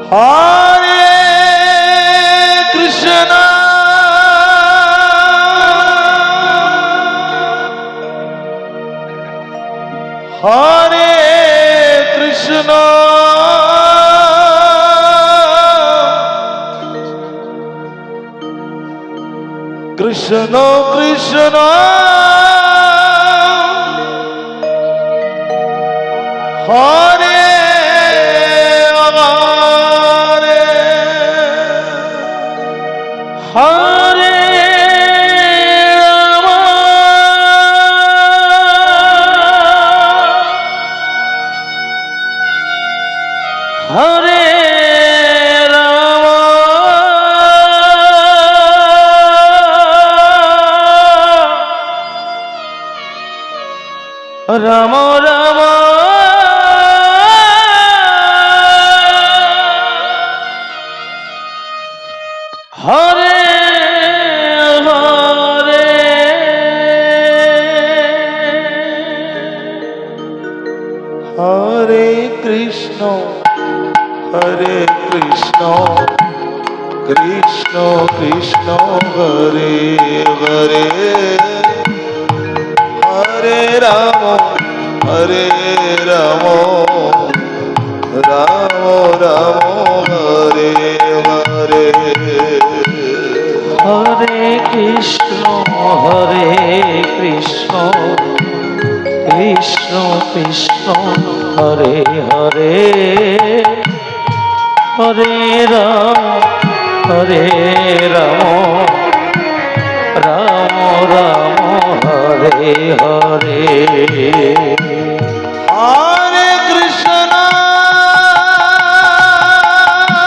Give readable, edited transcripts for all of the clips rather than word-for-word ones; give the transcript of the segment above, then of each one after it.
হরে কৃষ্ণ হরে কৃষ্ণ কৃষ্ণ কৃষ্ণ হরে হরে রাম হরে রাম রাম রাম হরে হরে হরে কৃষ্ণ হরে কৃষ্ণ কৃষ্ণ কৃষ্ণ হরে হরে হরে রাম হরে রাম রাম রাম হরে হরে হরে কৃষ্ণ কৃষ্ণ কৃষ্ণ হরে হরে হরে রাম রাম রাম হরে হরে হরে কৃষ্ণ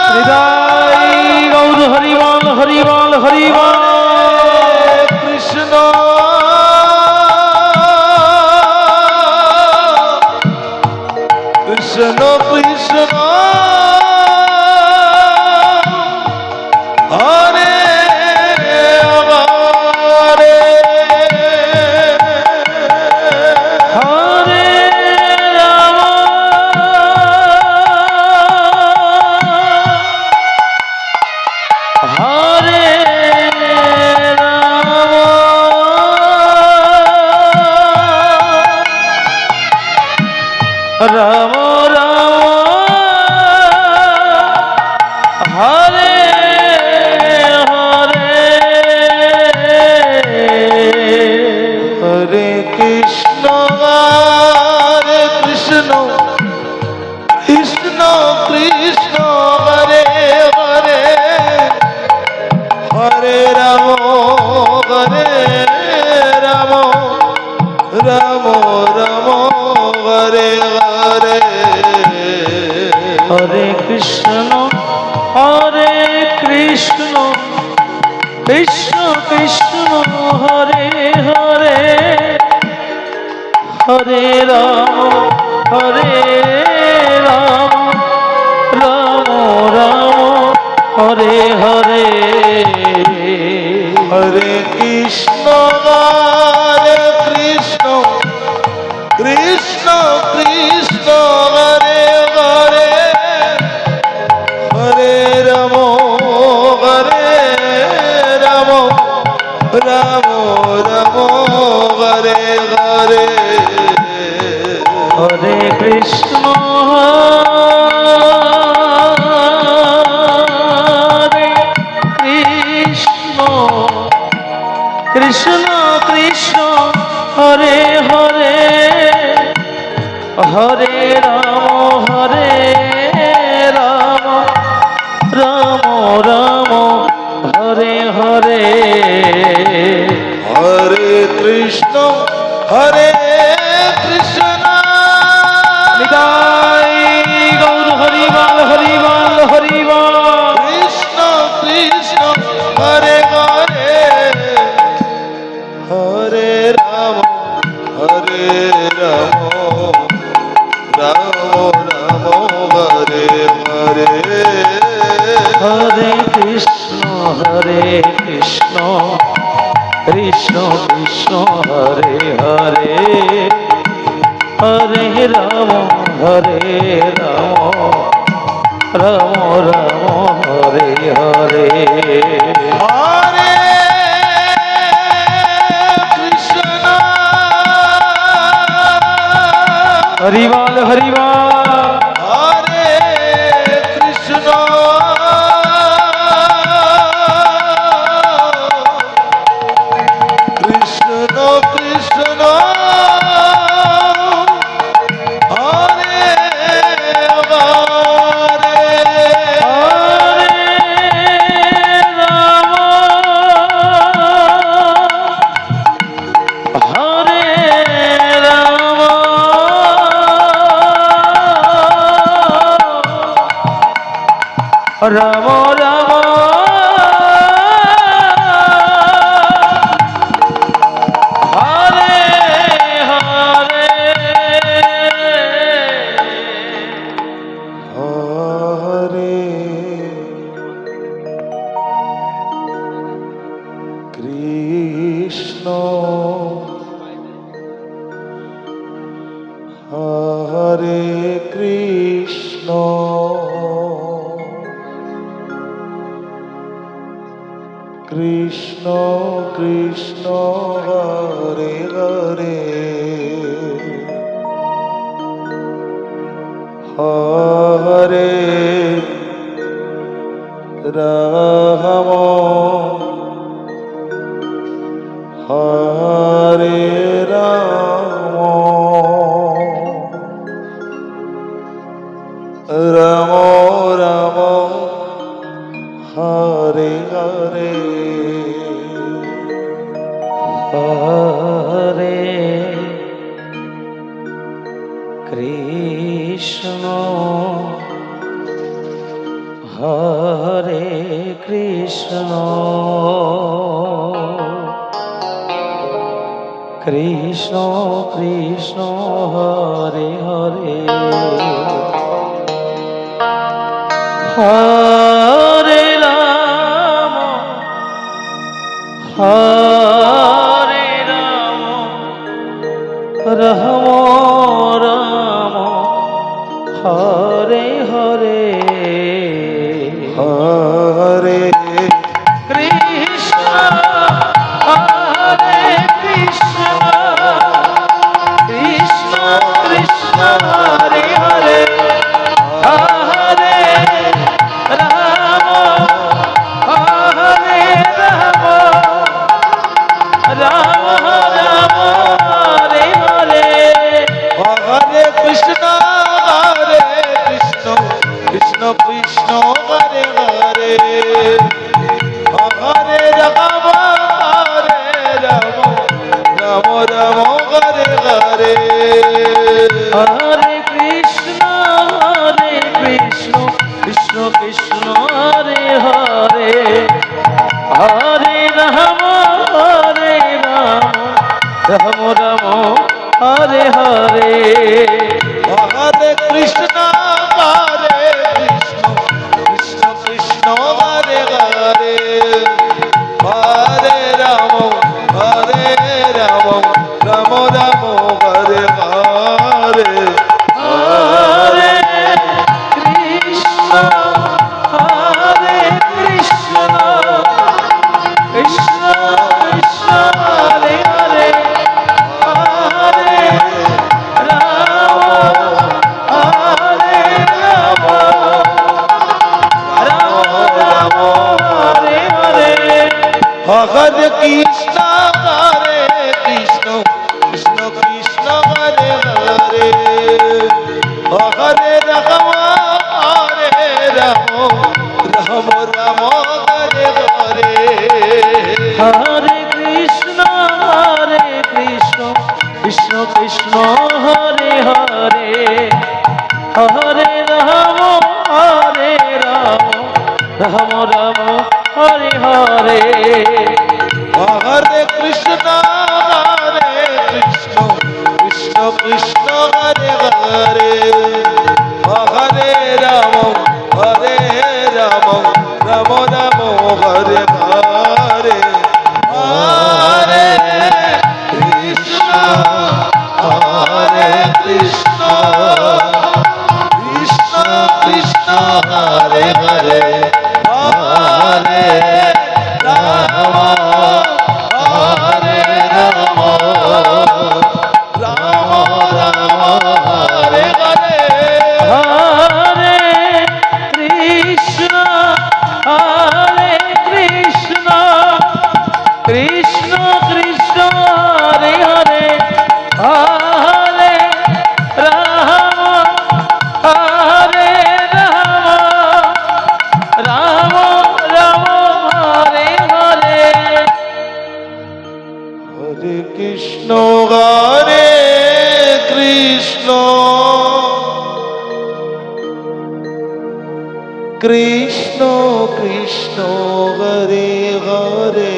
হৃদয় গৌর হরিবল হরিবল হরিবল কৃষ্ণ কৃষ্ণ কৃষ্ণ হরে হরে হরে রাম হরে রাম রাম রাম হরে হরে হরে কৃষ্ণ হরে কৃষ্ণ কৃষ্ণ কৃষ্ণ হরে হরে হরে রাম হরে রাম রাম রাম হরে হরে হরে কৃষ্ণ কৃষ্ণ কৃষ্ণ হরে হরে হরে রাম রাম রাম হরে হরে হরে কৃষ্ণ হরে কৃষ্ণ কৃষ্ণ কৃষ্ণ হরে হরে হরে রাম রাম রাম হরে হরে হরে কৃষ্ণ কৃষ্ণ কৃষ্ণ হরে হরে হরে রাম রাম রাম হরে হরে হরে কৃষ্ণ হরে কৃষ্ণ নিতাই গৌর হরিবল হরিবল হরিবল কৃষ্ণ কৃষ্ণ হরে হরে হরে রাম রাম রাম হরে হরে হরে কৃষ্ণ কৃষ্ণ কৃষ্ণ হরে হরে হরে রাম রাম রাম হরে হরে হরে কৃষ্ণ হরিবল হরিবল হরে কৃষ্ণ কৃষ্ণ কৃষ্ণ হরে হরে হরে রাম রাম রাম হরে হরে হরে কৃষ্ণ হরে কৃষ্ণ কৃষ্ণ কৃষ্ণ হরে হরে হরে রাম হরে রাম রাম রাম হরে হরে হরে কৃষ্ণ হরে কৃষ্ণ কৃষ্ণ কৃষ্ণ হরে হরে হরে রাম হরে রাম রাম রাম হরে হরে হরে কৃষ্ণ হরে কৃষ্ণ কৃষ্ণ কৃষ্ণ হরে হরে হরে রাম হরে রাম রাম রাম হরে হরে হরে কৃষ্ণ হরে কৃষ্ণ কৃষ্ণ কৃষ্ণ হরে হরে হরে রাম রাম রাম হরে হরে হরে কৃষ্ণ কৃষ্ণ কৃষ্ণ হরে হরে হরে রাম রাম রাম হরে হরে হরে কৃষ্ণ হরে কৃষ্ণ কৃষ্ণ কৃষ্ণ হরে হরে হরে রাম রাম রাম হরে হরে হরে কৃষ্ণ কৃষ্ণ কৃষ্ণ হরে হরে হরে রাম রাম হরে হরে হরে কৃষ্ণ হরে কৃষ্ণ কৃষ্ণ কৃষ্ণ হরে হরে হরে রাম রাম রাম হরে হরে হরে কৃষ্ণ কৃষ্ণ কৃষ্ণ হরে হরে হরে রাম রাম রাম হরে হরে হরে কৃষ্ণ হরে কৃষ্ণ কৃষ্ণ কৃষ্ণ হরে হরে হরে রাম রাম রাম হরে হরে হরে কৃষ্ণ হরে কৃষ্ণ কৃষ্ণ কৃষ্ণ হরে হরে হরে রাম হরে রাম রাম রাম হরে হরে হরে কৃষ্ণ হরে কৃষ্ণ কৃষ্ণ কৃষ্ণ হরে হরে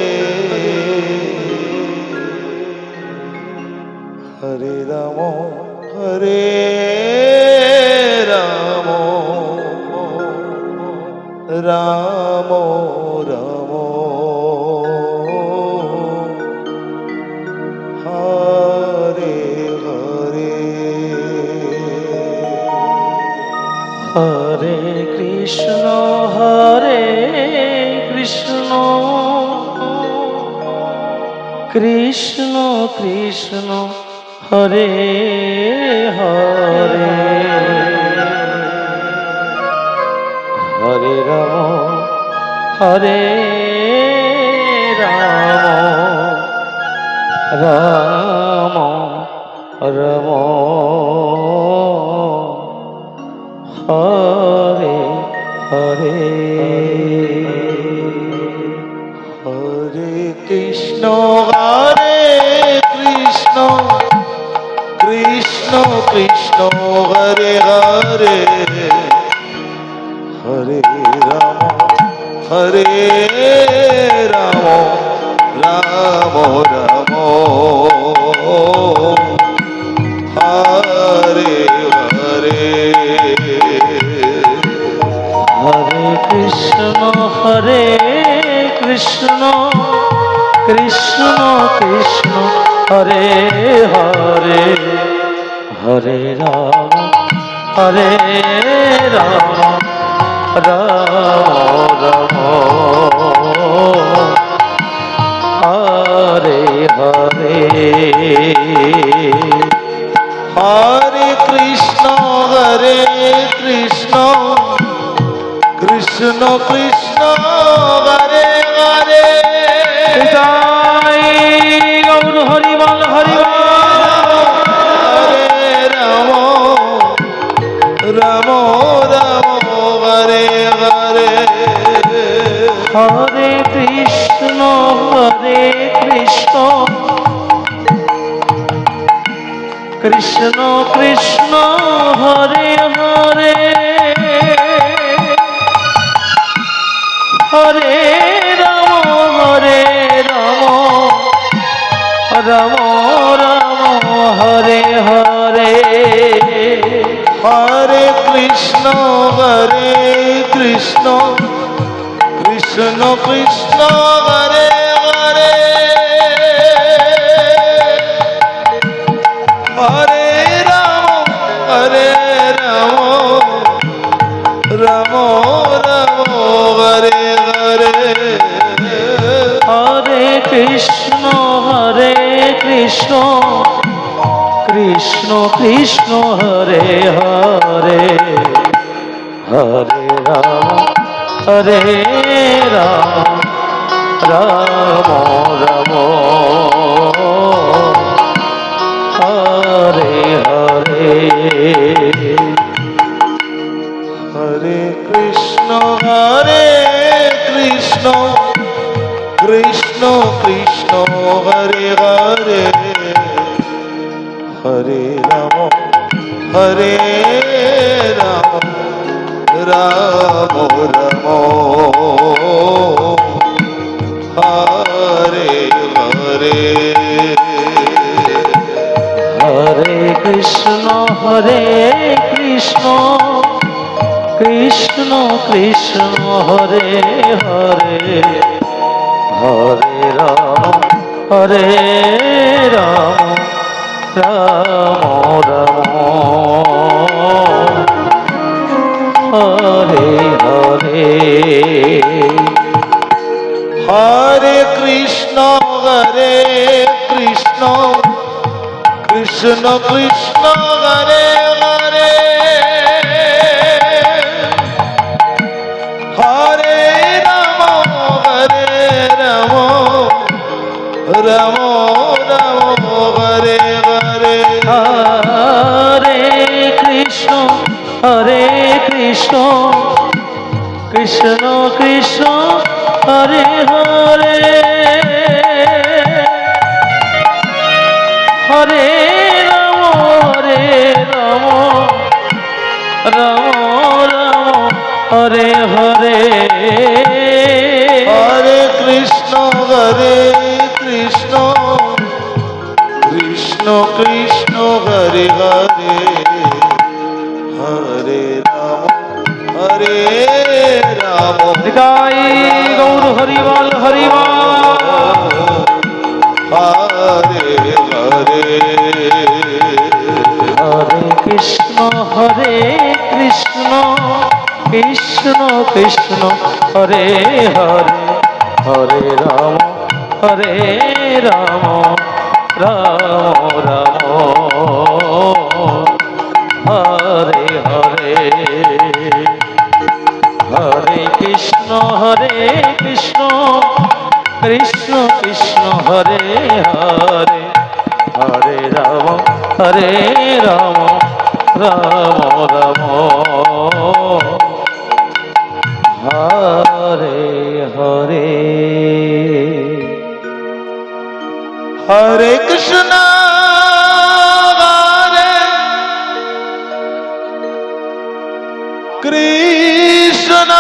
হরে রাম হরে রাম রাম রাম হরে হরে হরে কৃষ্ণ হরে কৃষ্ণ কৃষ্ণ কৃষ্ণ হরে হরে হরে রাম হরে রাম রাম রাম হরে হরে হরে কৃষ্ণ হরে কৃষ্ণ কৃষ্ণ কৃষ্ণ হরে হরে হরে রাম হরে রাম রাম রাম হরে হরে হরে কৃষ্ণ হরে কৃষ্ণ কৃষ্ণ কৃষ্ণ হরে হরে হরে রাম হরে রাম রাম রাম হরে হরে হরে কৃষ্ণ কৃষ্ণ কৃষ্ণ হরে হরে হরে রাম রাম রাম হরে হরে হরে কৃষ্ণ কৃষ্ণ কৃষ্ণ হরে হরে জয় গৌর হরিবল হরিবল হরে রাম রাম রাম হরে হরে হরে কৃষ্ণ কৃষ্ণ কৃষ্ণ হরে হরে হরে রাম রাম রাম হরে হরে হরে কৃষ্ণ কৃষ্ণ কৃষ্ণ হরে হরে হরে রাম রাম রাম হরে হরে হরে কৃষ্ণ কৃষ্ণ কৃষ্ণ হরে হরে হরে রাম রাম রাম হরে হরে হরে কৃষ্ণ কৃষ্ণ কৃষ্ণ হরে হরে হরে রাম রাম রাম হরে হরে হরে কৃষ্ণ কৃষ্ণ কৃষ্ণ হরে হরে হরে রাম রাম রাম হরে হরে হরে কৃষ্ণ কৃষ্ণ কৃষ্ণ হরে হরে হরে রাম রাম রাম হরে হরে হরে কৃষ্ণ কৃষ্ণ কৃষ্ণ হরে হরে হরে রাম রাম রাম হরে হরে হরে কৃষ্ণ কৃষ্ণ কৃষ্ণ কৃষ্ণ হরে হরে হরে রাম নিতাই গৌর হরিবল হরিবল হরে হরে হরে কৃষ্ণ কৃষ্ণ কৃষ্ণ হরে হরে হরে রাম রাম রাম হরে হরে হরে কৃষ্ণ কৃষ্ণ কৃষ্ণ কৃষ্ণ হরে হরে হরে রাম রাম রাম হরে হরে হরে কৃষ্ণ কৃষ্ণ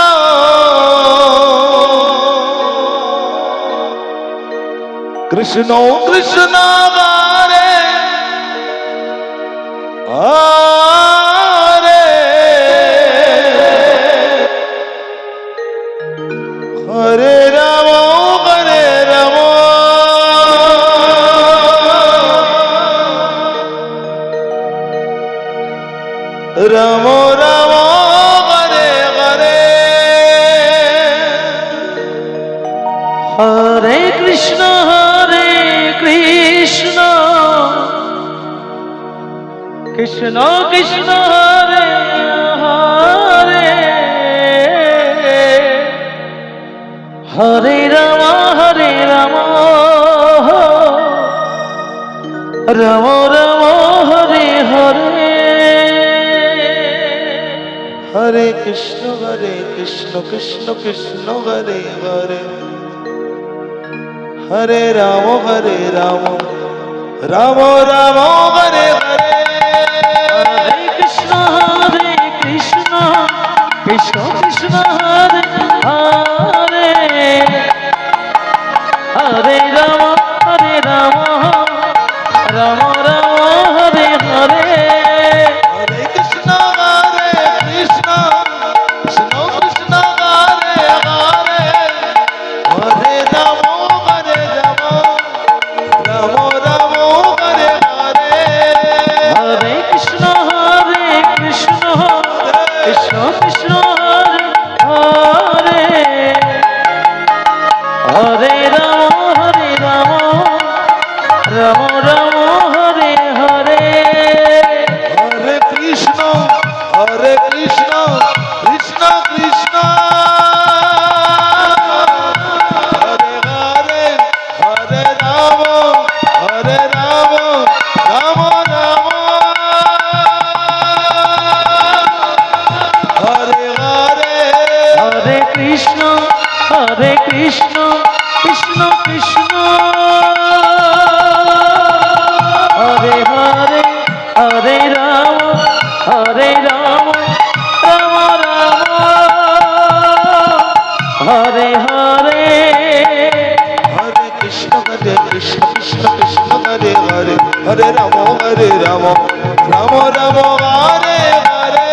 কৃষ্ণ কৃষ্ণ হরে হরে হরে রাম রাম রাম হরে হরে হরে কৃষ্ণ কৃষ্ণ কৃষ্ণ কৃষ্ণ হরে হরে হরে রাম রাম রাম হরে হরে হরে কৃষ্ণ কৃষ্ণ কৃষ্ণ হরে হরে হরে রাম রাম রাম হরে হরে হরে কৃষ্ণ কৃষ্ণ কৃষ্ণ কৃষ্ণ হরে হরে হরে রাম রাম রাম হরে হরে হরে কৃষ্ণ কৃষ্ণ কৃষ্ণ কৃষ্ণ হরে হরে হরে রাম রাম রাম হরে হরে হরে কৃষ্ণ কৃষ্ণ কৃষ্ণ কৃষ্ণ হরে হরে হরে রাম রাম রাম হরে হরে হরে কৃষ্ণ কৃষ্ণ কৃষ্ণ হরে হরে হরে রাম রাম রাম হরে হরে হরে কৃষ্ণ কৃষ্ণ কৃষ্ণ হরে হরে হরে রাম রাম রাম হরে হরে হরে কৃষ্ণ কৃষ্ণ কৃষ্ণ হরে হরে হরে রাম রাম রাম হরে হরে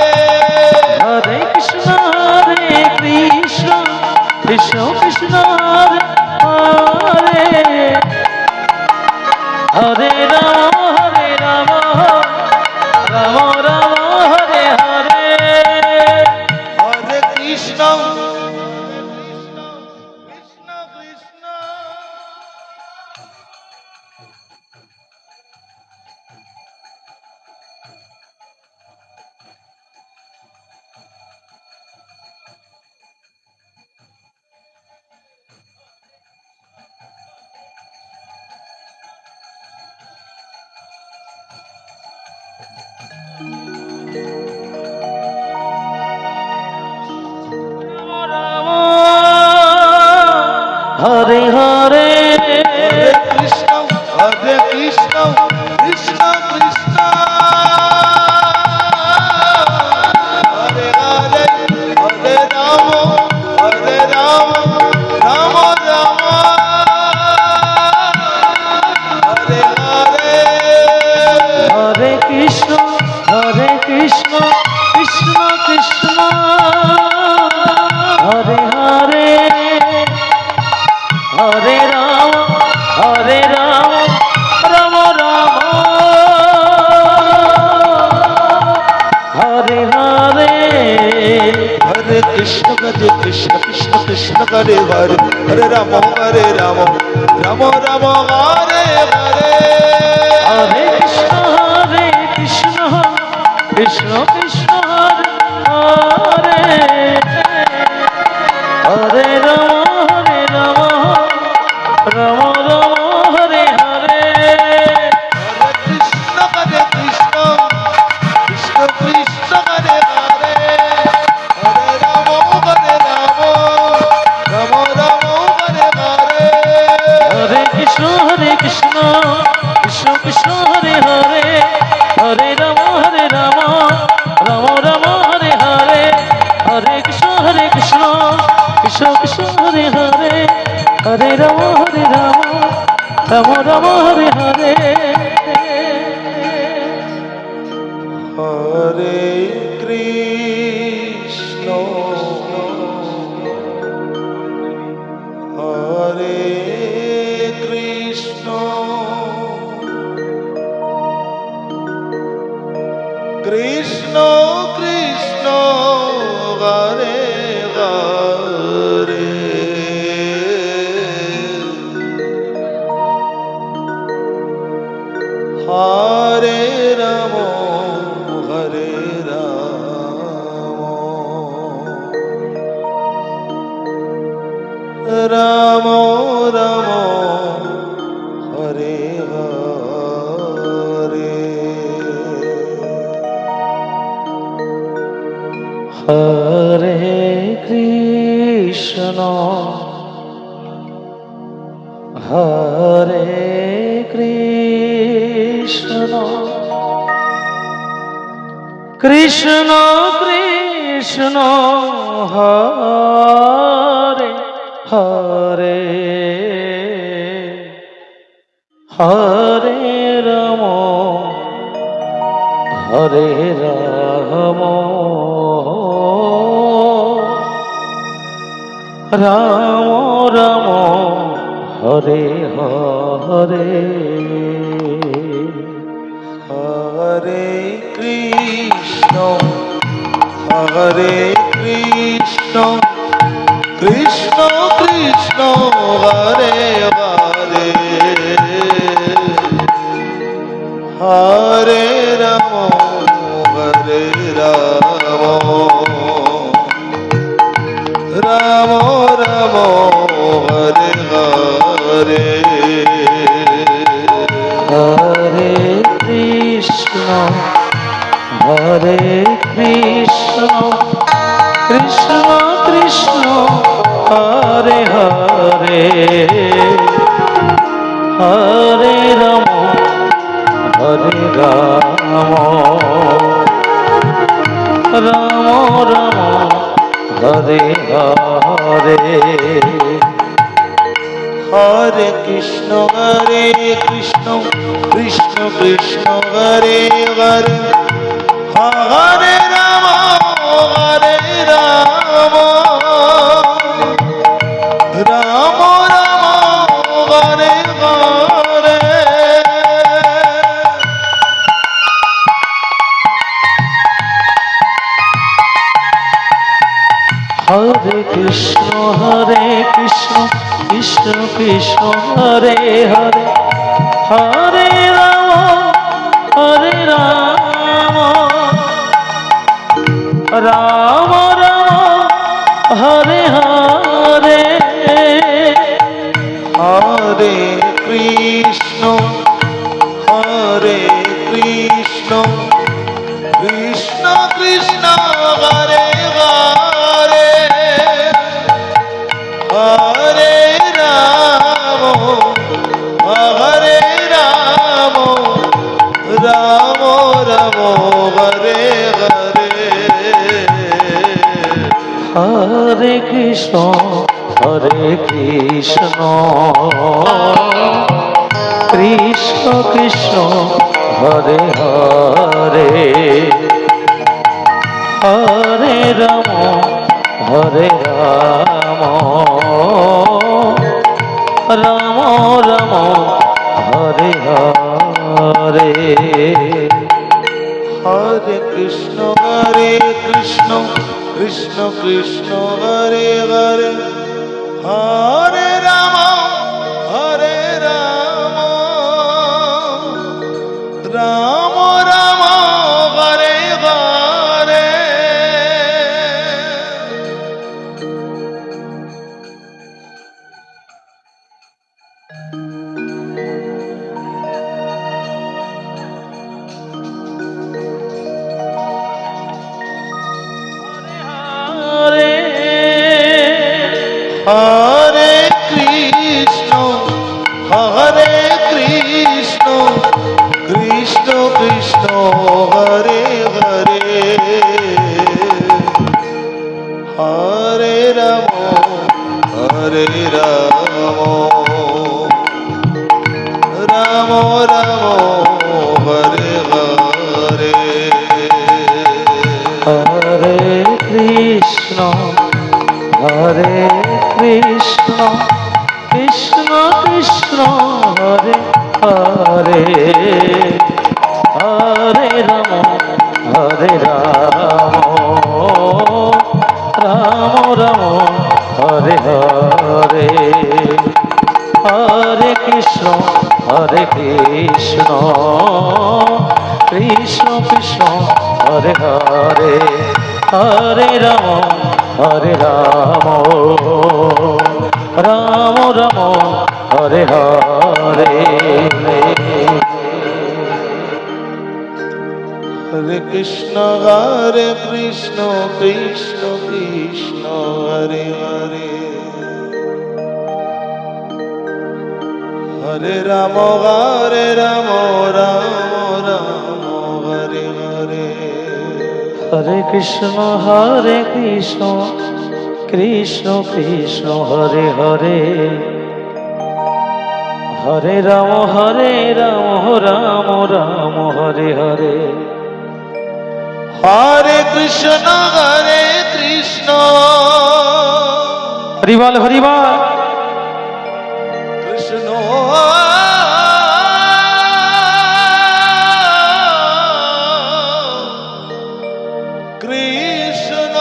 হরে কৃষ্ণ কৃষ্ণ কৃষ্ণ হরে হরে হরে রাম রাম রাম হরে হরে হরে কৃষ্ণ কৃষ্ণ কৃষ্ণ হরে হরে হরে কৃষ্ণ কৃষ্ণ কৃষ্ণ হরে হরে হরে রাম রাম রাম হরে হরে হরে কৃষ্ণ কৃষ্ণ কৃষ্ণ হরে হরে হরে রাম রাম রাম হরে হরে हरे कृष्ण कृष्ण कृष्ण हरे हरे हरे राम राम राम हरे हरे हरे कृष्ण कृष्ण कृष्ण हरे हरे हरे राम राम हरे हरे हरे कृष्ण कृष्ण कृष्ण कृष्ण हरे हरे हरे राम राम राम हरे हरे हरे कृष्ण कृष्ण कृष्ण हरे हरे हरे राम राम राम हरे हरे हरे कृष्ण कृष्ण कृष्ण हरे हरे हरे राम राम राम हरे हरे हरे कृष्ण हरे कृष्ण कृष्ण कृष्ण हरे हरे हरे राम हरे राम राम हरे हरे हरे कृष्ण हरे कृष्ण कृष्ण कृष्ण हरे हरे हरे राम राम राम हरे हरे हरे कृष्ण कृष्ण कृष्ण हरे हरे हरे राम राम राम हरे हरे हरे कृष्ण कृष्ण कृष्ण हरे हरे हरे राम राम राम हरे हरे हरे कृष्ण कृष्ण कृष्ण हरे हरे हरे राम राम राम हरे हरे হরে কৃষ্ণ কৃষ্ণ কৃষ্ণ হরে হরে, হরে রাম রাম রাম হরে হরে, হরে কৃষ্ণ কৃষ্ণ কৃষ্ণ হরে হরে, হরে রাম রাম রাম হরে হরে, হরে কৃষ্ণ কৃষ্ণ কৃষ্ণ হরে হরে, হরে রাম রাম রাম হরে হরে, হরে কৃষ্ণ কৃষ্ণ কৃষ্ণ হরে হরে, হরে রাম রাম রাম হরে হরে। হরে হরে কৃষ্ণ কৃষ্ণ কৃষ্ণ হরে হরে, হরে রাম রাম রাম হরে হরে, হরে কৃষ্ণ কৃষ্ণ কৃষ্ণ হরে হরে, হরে রাম রাম হরে হরে, হরে কৃষ্ণ কৃষ্ণ কৃষ্ণ হরে হরে, হরে রাম রাম রাম হরে হরে, হরে কৃষ্ণ কৃষ্ণ কৃষ্ণ হরে হরে, হরে রাম রাম হরে হরে, হরে কৃষ্ণ কৃষ্ণ কৃষ্ণ হরে হরে, হরে রাম রাম রাম হরে হরে, হরে কৃষ্ণ কৃষ্ণ হরিবল হরিবল, কৃষ্ণ কৃষ্ণ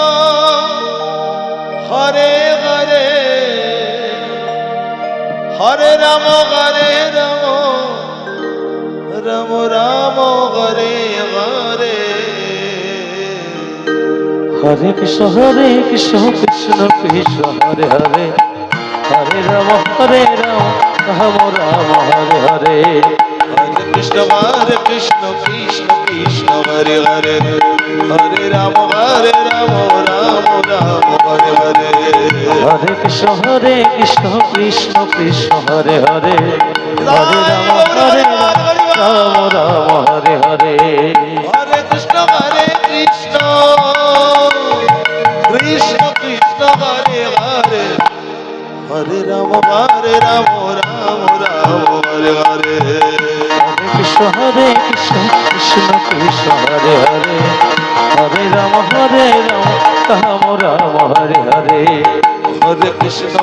হরে হরে, হরে রাম রাম রাম হরে হরে, হরে কৃষ্ণ কৃষ্ণ কৃষ্ণ হরে হরে, হরে রাম রাম রাম হরে হরে, হরে কৃষ্ণ কৃষ্ণ কৃষ্ণ হরে হরে, হরে রাম রাম হরে হরে, হরে কৃষ্ণ কৃষ্ণ কৃষ্ণ হরে হরে, হরে রাম রাম হরে হরে, হরে কৃষ্ণ কৃষ্ণ কৃষ্ণ হরে হরে, হরে রাম রাম হরে হরে, হরে কৃষ্ণ কৃষ্ণ কৃষ্ণ হরে হরে, হরে রাম রাম হরে হরে, হরে কৃষ্ণ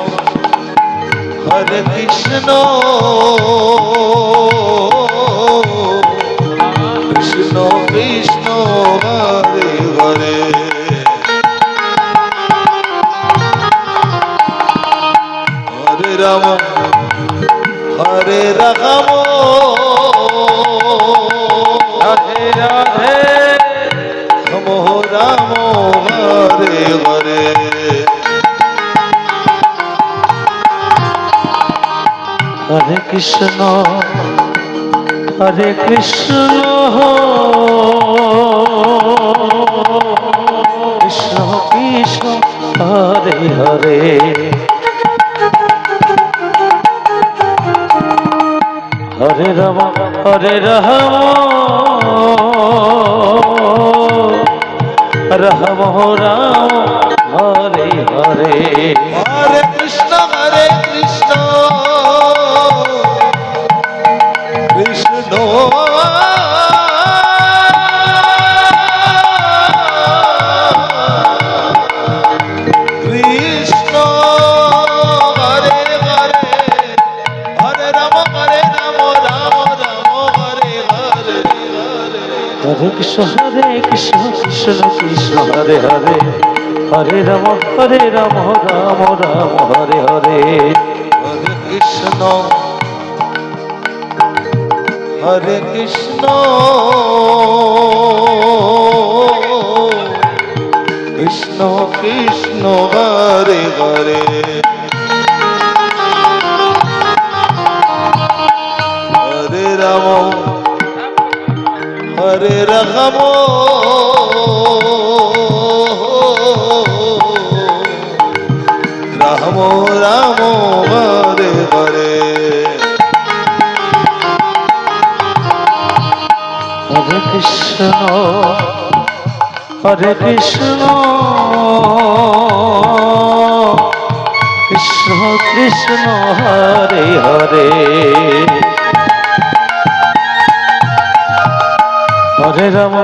কৃষ্ণ কৃষ্ণ হরে হরে, রাম হরে রাম রাধে রাধে রাম রাম হরে হরে হরে কৃষ্ণ হরে কৃষ্ণ কৃষ্ণ কৃষ্ণ হরে হরে হরে রাম রাম রাম হরে হরে হরে কৃষ্ণ কৃষ্ণ কৃষ্ণ হরে হরে হরে রাম রাম রাম হরে হরে হরে কৃষ্ণ কৃষ্ণ কৃষ্ণ হরে হরে হরে রাম রাম রাম হরে হরে হরে কৃষ্ণ কৃষ্ণ কৃষ্ণ হরে হরে হরে রাম রাম রাম হরে হরে হরে কৃষ্ণ কৃষ্ণ কৃষ্ণ হরে হরে হরে রাম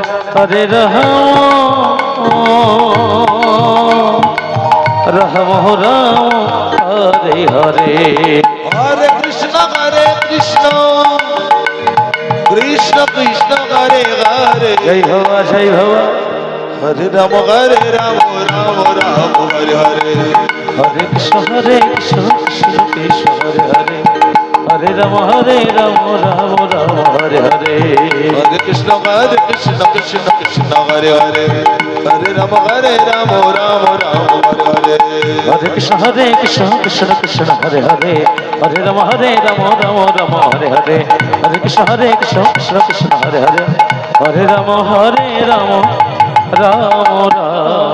রাম হরে হরে হরে কৃষ্ণ কৃষ্ণ কৃষ্ণ হরে হরে জয় ভবা হরে রাম রাম রাম হরে হরে হরে কৃষ্ণ কৃষ্ণ কৃষ্ণ হরে হরে হরে রাম রাম রাম হরে হরে হরে কৃষ্ণ কৃষ্ণ কৃষ্ণ হরে হরে হরে রাম রাম রাম হরে হরে হরে কৃষ্ণ কৃষ্ণ কৃষ্ণ হরে হরে হরে রাম রাম রাম হরে হরে হরে কৃষ্ণ কৃষ্ণ কৃষ্ণ হরে হরে হরে রাম রাম রাম রাম